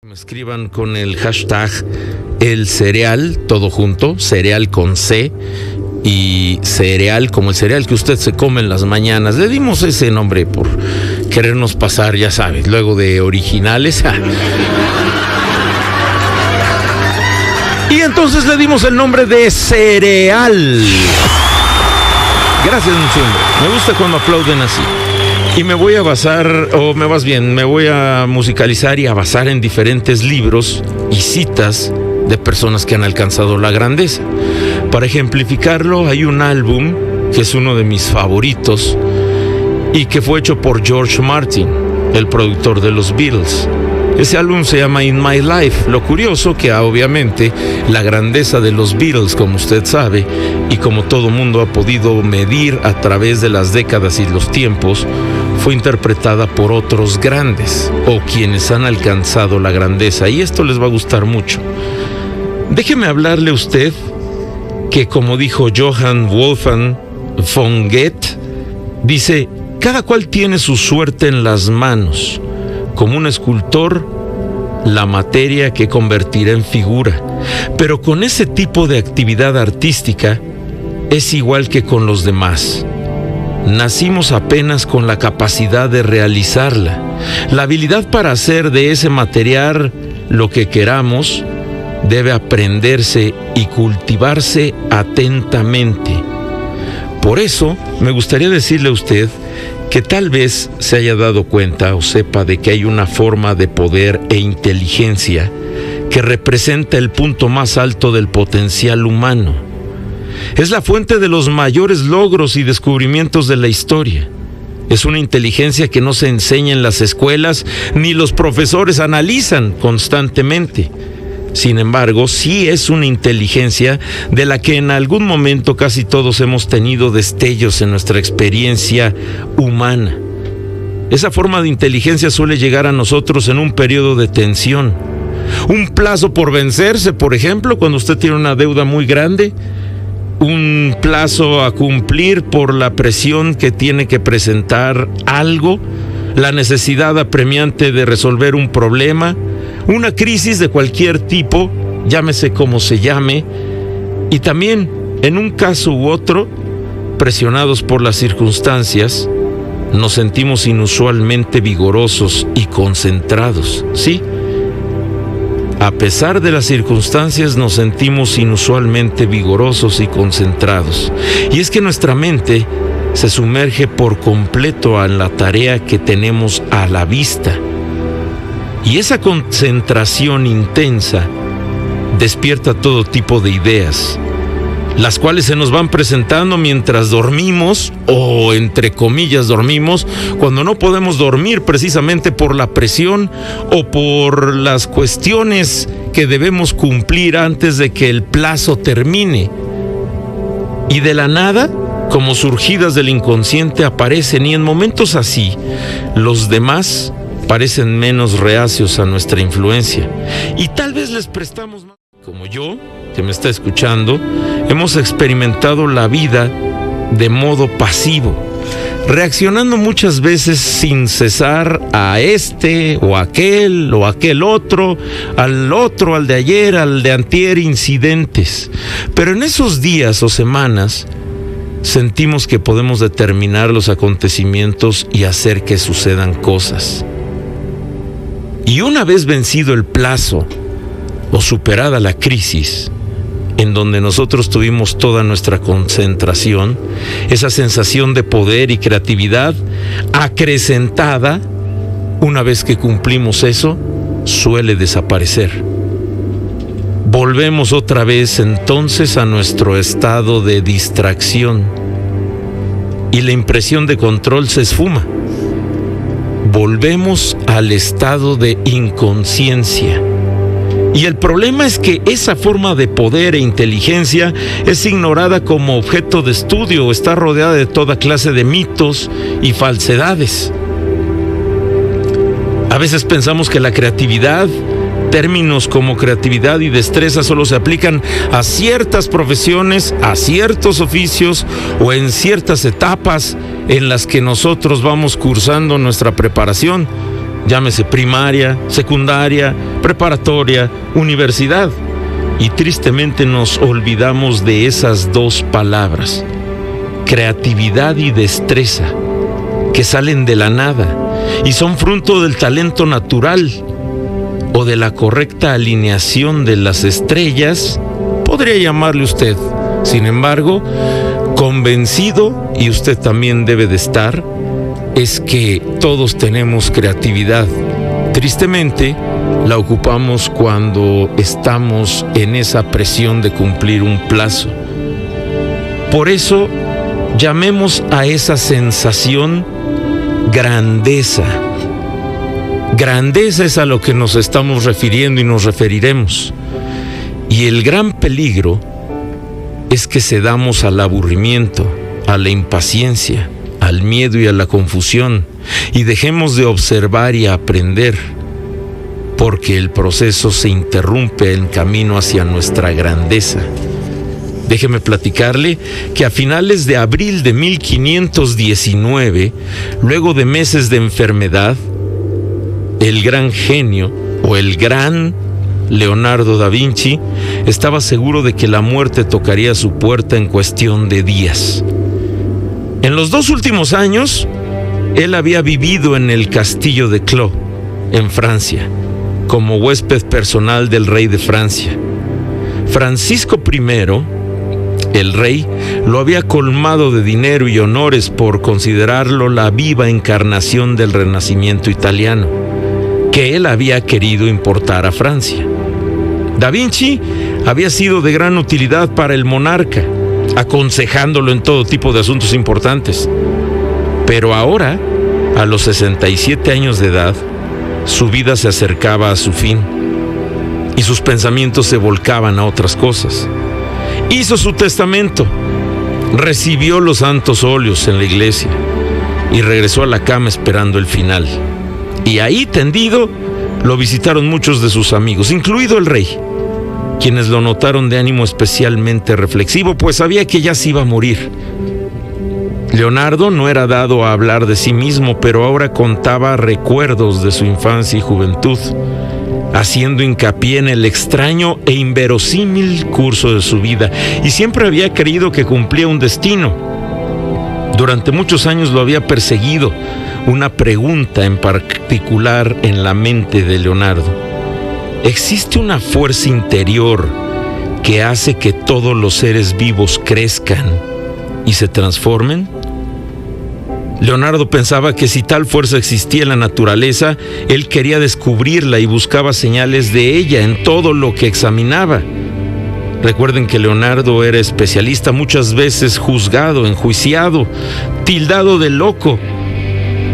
Me escriban con el hashtag el cereal, todo junto, cereal con C y cereal como el cereal que usted se come en las mañanas. Le dimos ese nombre por querernos pasar, ya sabes, luego de originales. Y entonces le dimos el nombre de cereal. Gracias, mucho. Me gusta cuando aplauden así. Y me voy a basar, me voy a musicalizar y a basar en diferentes libros y citas de personas que han alcanzado la grandeza. Para ejemplificarlo, hay un álbum que es uno de mis favoritos y que fue hecho por George Martin, el productor de los Beatles. Ese álbum se llama In My Life. Lo curioso que obviamente la grandeza de los Beatles, como usted sabe, y como todo mundo ha podido medir a través de las décadas y los tiempos, fue interpretada por otros grandes o quienes han alcanzado la grandeza. Y esto les va a gustar mucho. Déjeme hablarle a usted que, como dijo Johann Wolfgang von Goethe, dice: cada cual tiene su suerte en las manos. Como un escultor, la materia que convertirá en figura. Pero con ese tipo de actividad artística es igual que con los demás. Nacimos apenas con la capacidad de realizarla. La habilidad para hacer de ese material lo que queramos debe aprenderse y cultivarse atentamente. Por eso me gustaría decirle a usted que tal vez se haya dado cuenta o sepa de que hay una forma de poder e inteligencia que representa el punto más alto del potencial humano. Es la fuente de los mayores logros y descubrimientos de la historia. Es una inteligencia que no se enseña en las escuelas ni los profesores analizan constantemente. Sin embargo, sí es una inteligencia de la que en algún momento casi todos hemos tenido destellos en nuestra experiencia humana. Esa forma de inteligencia suele llegar a nosotros en un periodo de tensión. Un plazo por vencerse, por ejemplo, cuando usted tiene una deuda muy grande. Un plazo a cumplir por la presión que tiene que presentar algo. La necesidad apremiante de resolver un problema. Una crisis de cualquier tipo, llámese como se llame, y también, en un caso u otro, presionados por las circunstancias, nos sentimos inusualmente vigorosos y concentrados, ¿sí? A pesar de las circunstancias, nos sentimos inusualmente vigorosos y concentrados. Y es que nuestra mente se sumerge por completo en la tarea que tenemos a la vista. Y esa concentración intensa despierta todo tipo de ideas, las cuales se nos van presentando mientras dormimos, o entre comillas dormimos, cuando no podemos dormir precisamente por la presión o por las cuestiones que debemos cumplir antes de que el plazo termine. Y de la nada, como surgidas del inconsciente, aparecen, y en momentos así, los demás parecen menos reacios a nuestra influencia. Y tal vez les prestamos más. Como yo, que me está escuchando, hemos experimentado la vida de modo pasivo, reaccionando muchas veces sin cesar a este o aquel otro, al de ayer, al de antier incidentes. Pero en esos días o semanas sentimos que podemos determinar los acontecimientos y hacer que sucedan cosas. Y una vez vencido el plazo o superada la crisis, en donde nosotros tuvimos toda nuestra concentración, esa sensación de poder y creatividad acrecentada, una vez que cumplimos eso, suele desaparecer. Volvemos otra vez entonces a nuestro estado de distracción y la impresión de control se esfuma. Volvemos al estado de inconsciencia. Y el problema es que esa forma de poder e inteligencia es ignorada como objeto de estudio o está rodeada de toda clase de mitos y falsedades. A veces pensamos que la creatividad, términos como creatividad y destreza solo se aplican a ciertas profesiones, a ciertos oficios o en ciertas etapas en las que nosotros vamos cursando nuestra preparación. llámese primaria, secundaria, preparatoria, universidad. Y tristemente nos olvidamos de esas dos palabras, creatividad y destreza, que salen de la nada y son fruto del talento natural o de la correcta alineación de las estrellas, podría llamarle usted. Sin embargo, convencido, y usted también debe de estar, es que todos tenemos creatividad. Tristemente, la ocupamos cuando estamos en esa presión de cumplir un plazo. Por eso, llamemos a esa sensación grandeza. Grandeza es a lo que nos estamos refiriendo y nos referiremos. Y el gran peligro es que cedamos al aburrimiento, a la impaciencia, al miedo y a la confusión, y dejemos de observar y aprender, porque el proceso se interrumpe en camino hacia nuestra grandeza. Déjeme platicarle que a finales de abril de 1519, luego de meses de enfermedad, el gran genio o el gran Leonardo da Vinci estaba seguro de que la muerte tocaría su puerta en cuestión de días. En los 2 últimos años, él había vivido en el castillo de Clos, en Francia, como huésped personal del rey de Francia. Francisco I, el rey, lo había colmado de dinero y honores por considerarlo la viva encarnación del Renacimiento italiano, que él había querido importar a Francia. Da Vinci había sido de gran utilidad para el monarca, aconsejándolo en todo tipo de asuntos importantes. Pero ahora, a los 67 años de edad, su vida se acercaba a su fin y sus pensamientos se volcaban a otras cosas. Hizo su testamento, recibió los santos óleos en la iglesia y regresó a la cama esperando el final. Y ahí, tendido, lo visitaron muchos de sus amigos, incluido el rey, quienes lo notaron de ánimo especialmente reflexivo, pues sabía que ya se iba a morir. Leonardo no era dado a hablar de sí mismo, pero ahora contaba recuerdos de su infancia y juventud, haciendo hincapié en el extraño e inverosímil curso de su vida, y siempre había creído que cumplía un destino. Durante muchos años lo había perseguido una pregunta en particular en la mente de Leonardo. ¿Existe una fuerza interior que hace que todos los seres vivos crezcan y se transformen? Leonardo pensaba que si tal fuerza existía en la naturaleza, él quería descubrirla y buscaba señales de ella en todo lo que examinaba. Recuerden que Leonardo era especialista, muchas veces juzgado, enjuiciado, tildado de loco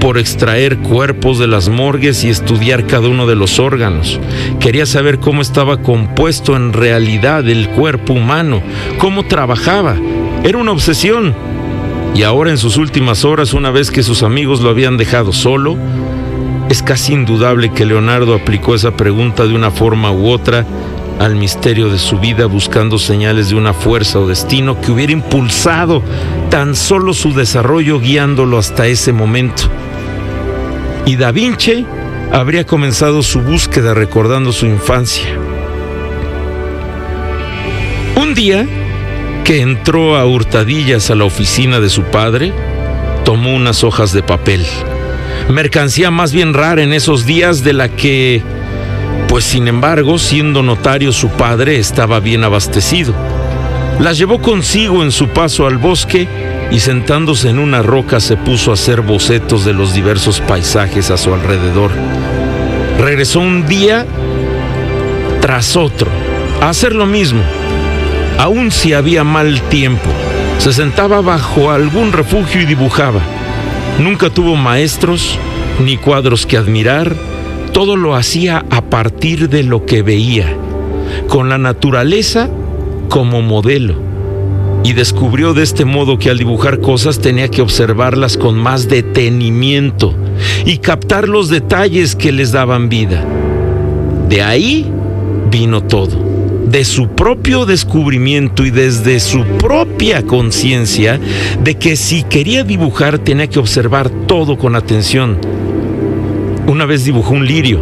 por extraer cuerpos de las morgues y estudiar cada uno de los órganos. Quería saber cómo estaba compuesto en realidad el cuerpo humano, cómo trabajaba. Era una obsesión. Y ahora, en sus últimas horas, una vez que sus amigos lo habían dejado solo, es casi indudable que Leonardo aplicó esa pregunta de una forma u otra al misterio de su vida, buscando señales de una fuerza o destino que hubiera impulsado tan solo su desarrollo, guiándolo hasta ese momento. Y Da Vinci habría comenzado su búsqueda recordando su infancia. Un día que entró a hurtadillas a la oficina de su padre, tomó unas hojas de papel, mercancía más bien rara en esos días, de la que, pues sin embargo, siendo notario su padre estaba bien abastecido. Las llevó consigo en su paso al bosque y, sentándose en una roca, se puso a hacer bocetos de los diversos paisajes a su alrededor. Regresó un día tras otro a hacer lo mismo. Aun si había mal tiempo, se sentaba bajo algún refugio y dibujaba. Nunca tuvo maestros ni cuadros que admirar. Todo lo hacía a partir de lo que veía, con la naturaleza como modelo. Y descubrió de este modo que al dibujar cosas tenía que observarlas con más detenimiento y captar los detalles que les daban vida. De ahí vino todo. De su propio descubrimiento y desde su propia conciencia de que si quería dibujar tenía que observar todo con atención. Una vez dibujó un lirio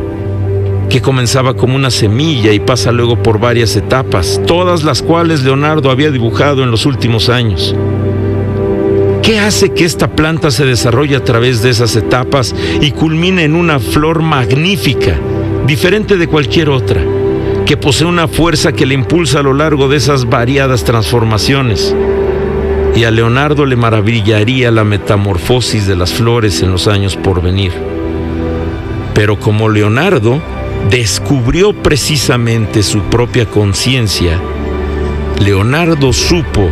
que comenzaba como una semilla y pasa luego por varias etapas, todas las cuales Leonardo había dibujado en los últimos años. ¿Qué hace que esta planta se desarrolle a través de esas etapas y culmine en una flor magnífica, diferente de cualquier otra, que posee una fuerza que le impulsa a lo largo de esas variadas transformaciones? Y a Leonardo le maravillaría la metamorfosis de las flores en los años por venir. Pero como Leonardo descubrió precisamente su propia conciencia, Leonardo supo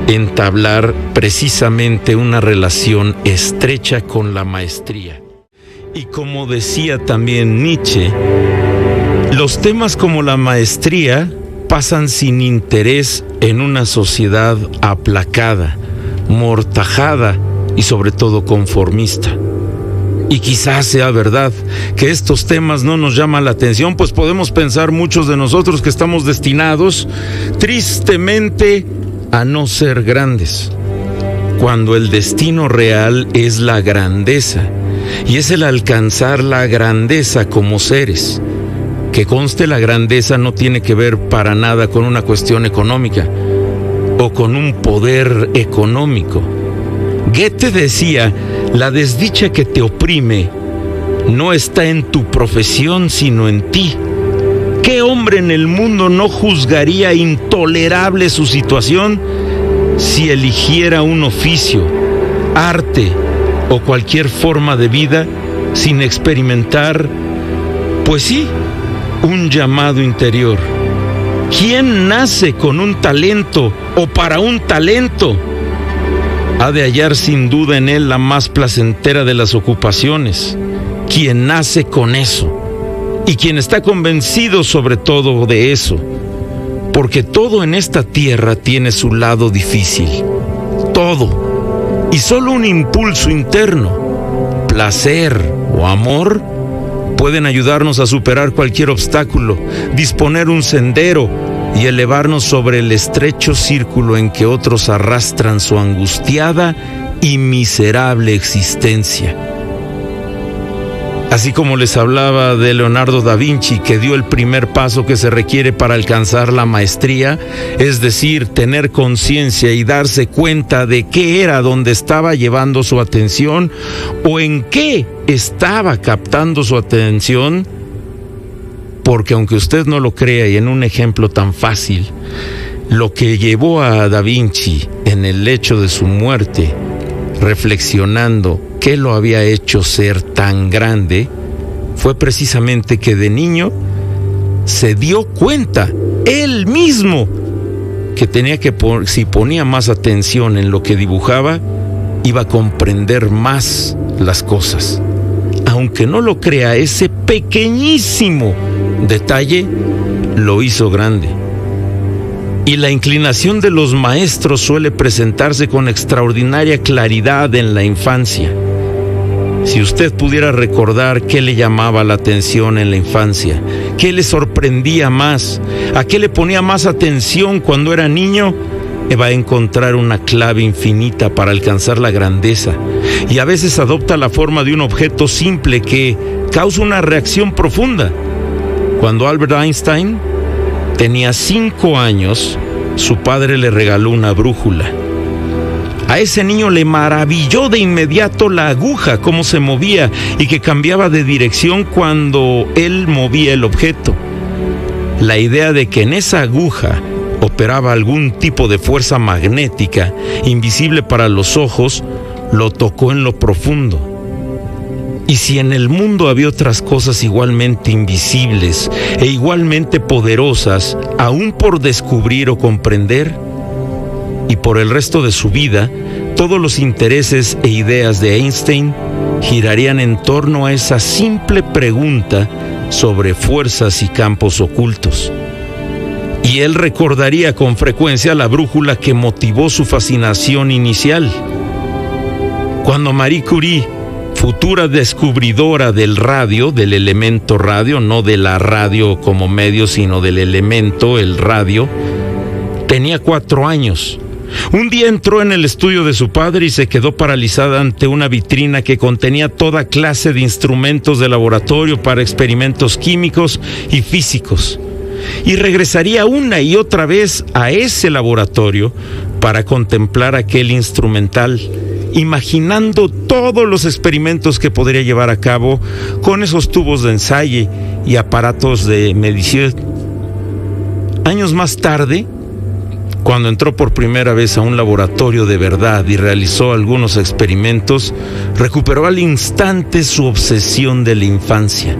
entablar precisamente una relación estrecha con la maestría. Y como decía también Nietzsche, los temas como la maestría pasan sin interés en una sociedad aplacada, mortajada y sobre todo conformista. Y quizás sea verdad que estos temas no nos llaman la atención, pues podemos pensar muchos de nosotros que estamos destinados tristemente a no ser grandes, cuando el destino real es la grandeza, y es el alcanzar la grandeza como seres. Que conste, la grandeza no tiene que ver para nada con una cuestión económica o con un poder económico. Goethe decía: la desdicha que te oprime no está en tu profesión, sino en ti. ¿Qué hombre en el mundo no juzgaría intolerable su situación si eligiera un oficio, arte o cualquier forma de vida sin experimentar, pues sí, un llamado interior? ¿Quién nace con un talento o para un talento? Ha de hallar sin duda en él la más placentera de las ocupaciones, quien nace con eso y quien está convencido sobre todo de eso, porque todo en esta tierra tiene su lado difícil, todo, y solo un impulso interno, placer o amor, pueden ayudarnos a superar cualquier obstáculo, disponer un sendero y elevarnos sobre el estrecho círculo en que otros arrastran su angustiada y miserable existencia. Así como les hablaba de Leonardo da Vinci, que dio el primer paso que se requiere para alcanzar la maestría, es decir, tener conciencia y darse cuenta de qué era donde estaba llevando su atención o en qué estaba captando su atención, porque aunque usted no lo crea, y en un ejemplo tan fácil, lo que llevó a Da Vinci en el lecho de su muerte, reflexionando qué lo había hecho ser tan grande, fue precisamente que de niño se dio cuenta él mismo que tenía que, si ponía más atención en lo que dibujaba, iba a comprender más las cosas. Aunque no lo crea, ese pequeñísimo detalle lo hizo grande. Y la inclinación de los maestros suele presentarse con extraordinaria claridad en la infancia. Si usted pudiera recordar qué le llamaba la atención en la infancia, qué le sorprendía más, a qué le ponía más atención cuando era niño, va a encontrar una clave infinita para alcanzar la grandeza. Y a veces adopta la forma de un objeto simple que causa una reacción profunda. Cuando Albert Einstein tenía 5 años, su padre le regaló una brújula. A ese niño le maravilló de inmediato la aguja, cómo se movía y que cambiaba de dirección cuando él movía el objeto. La idea de que en esa aguja operaba algún tipo de fuerza magnética invisible para los ojos lo tocó en lo profundo. Y si en el mundo había otras cosas igualmente invisibles e igualmente poderosas, aún por descubrir o comprender, y por el resto de su vida, todos los intereses e ideas de Einstein girarían en torno a esa simple pregunta sobre fuerzas y campos ocultos. Y él recordaría con frecuencia la brújula que motivó su fascinación inicial. Cuando Marie Curie, futura descubridora del radio, del elemento radio, no de la radio como medio, sino del elemento, el radio, tenía 4 años, Un día entró en el estudio de su padre y se quedó paralizada ante una vitrina que contenía toda clase de instrumentos de laboratorio para experimentos químicos y físicos. Y regresaría una y otra vez a ese laboratorio para contemplar aquel instrumental, imaginando todos los experimentos que podría llevar a cabo con esos tubos de ensayo y aparatos de medición. Años más tarde, cuando entró por primera vez a un laboratorio de verdad y realizó algunos experimentos, recuperó al instante su obsesión de la infancia.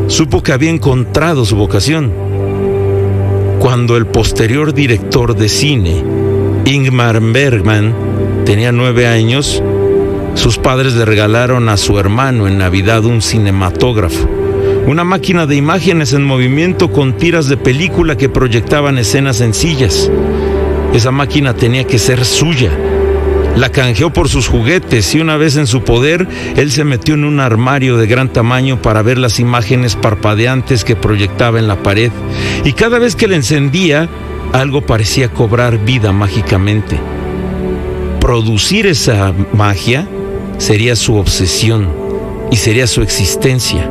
Supo que había encontrado su vocación. Cuando el posterior director de cine, Ingmar Bergman, tenía 9 años, sus padres le regalaron a su hermano en Navidad un cinematógrafo, una máquina de imágenes en movimiento con tiras de película que proyectaban escenas sencillas. Esa máquina tenía que ser suya. La canjeó por sus juguetes y una vez en su poder, él se metió en un armario de gran tamaño para ver las imágenes parpadeantes que proyectaba en la pared. Y cada vez que la encendía, algo parecía cobrar vida mágicamente. Producir esa magia sería su obsesión y sería su existencia.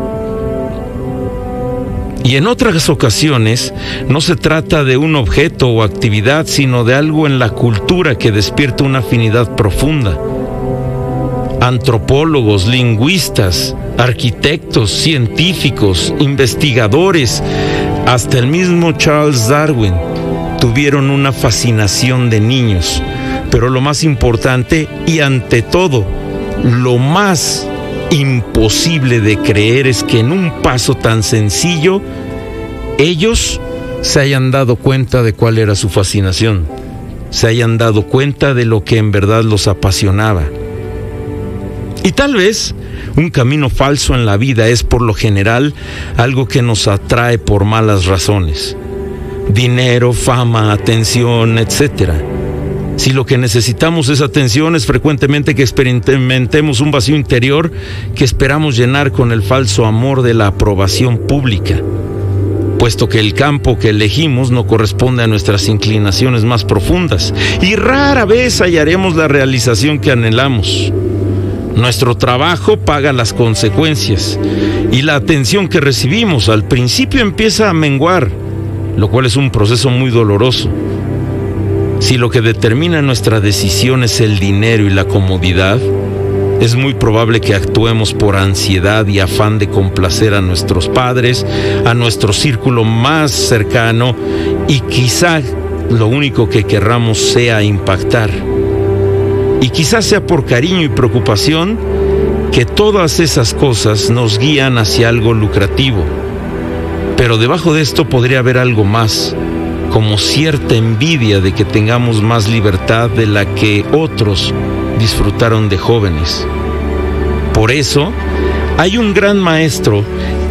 Y en otras ocasiones no se trata de un objeto o actividad, sino de algo en la cultura que despierta una afinidad profunda. Antropólogos, lingüistas, arquitectos, científicos, investigadores, hasta el mismo Charles Darwin tuvieron una fascinación de niños. Pero lo más importante y ante todo, lo más imposible de creer es que en un paso tan sencillo ellos se hayan dado cuenta de cuál era su fascinación, se hayan dado cuenta de lo que en verdad los apasionaba. Y tal vez un camino falso en la vida es por lo general algo que nos atrae por malas razones: dinero, fama, atención, etcétera. Si lo que necesitamos es atención, es frecuentemente que experimentemos un vacío interior que esperamos llenar con el falso amor de la aprobación pública, puesto que el campo que elegimos no corresponde a nuestras inclinaciones más profundas, y rara vez hallaremos la realización que anhelamos. Nuestro trabajo paga las consecuencias, y la atención que recibimos al principio empieza a menguar, lo cual es un proceso muy doloroso. Si lo que determina nuestra decisión es el dinero y la comodidad, es muy probable que actuemos por ansiedad y afán de complacer a nuestros padres, a nuestro círculo más cercano, y quizá lo único que querramos sea impactar. Y quizás sea por cariño y preocupación que todas esas cosas nos guían hacia algo lucrativo. Pero debajo de esto podría haber algo más, como cierta envidia de que tengamos más libertad de la que otros disfrutaron de jóvenes. Por eso, hay un gran maestro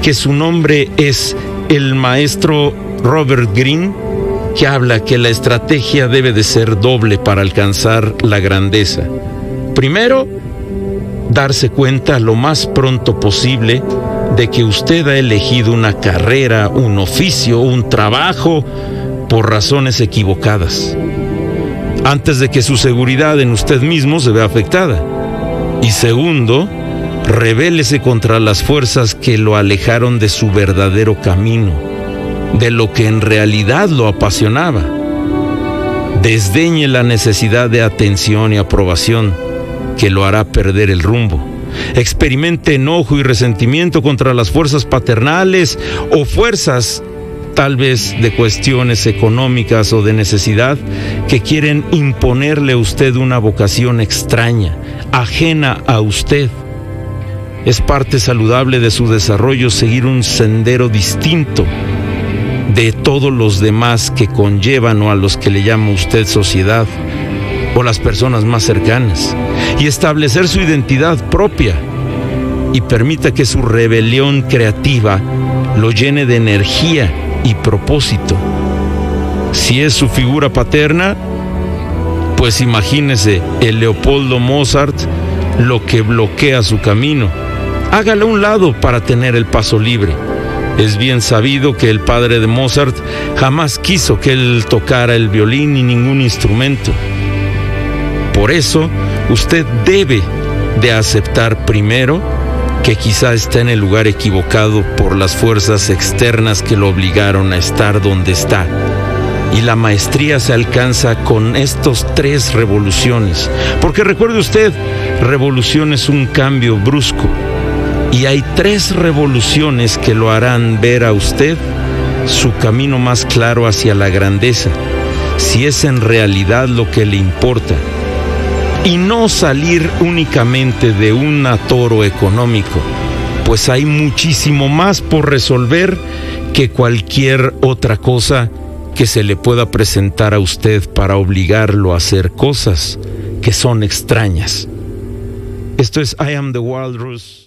que su nombre es el maestro Robert Greene, que habla que la estrategia debe de ser doble para alcanzar la grandeza. Primero, darse cuenta lo más pronto posible de que usted ha elegido una carrera, un oficio, un trabajo por razones equivocadas, antes de que su seguridad en usted mismo se vea afectada. Y segundo, rebélese contra las fuerzas que lo alejaron de su verdadero camino, de lo que en realidad lo apasionaba. Desdeñe la necesidad de atención y aprobación que lo hará perder el rumbo. Experimente enojo y resentimiento contra las fuerzas paternales o fuerzas tal vez de cuestiones económicas o de necesidad que quieren imponerle a usted una vocación extraña, ajena a usted. Es parte saludable de su desarrollo seguir un sendero distinto de todos los demás que conllevan o a los que le llama usted sociedad o las personas más cercanas, y establecer su identidad propia, y permita que su rebelión creativa lo llene de energía y propósito. Si es su figura paterna, pues imagínese el Leopoldo Mozart, lo que bloquea su camino. Hágalo a un lado para tener el paso libre. Es bien sabido que el padre de Mozart jamás quiso que él tocara el violín ni ningún instrumento. Por eso, usted debe de aceptar primero que quizá está en el lugar equivocado por las fuerzas externas que lo obligaron a estar donde está. Y la maestría se alcanza con estos 3 revoluciones. Porque recuerde usted, revolución es un cambio brusco. Y hay 3 revoluciones que lo harán ver a usted su camino más claro hacia la grandeza, si es en realidad lo que le importa. Y no salir únicamente de un atoro económico, pues hay muchísimo más por resolver que cualquier otra cosa que se le pueda presentar a usted para obligarlo a hacer cosas que son extrañas. Esto es I Am the Walrus.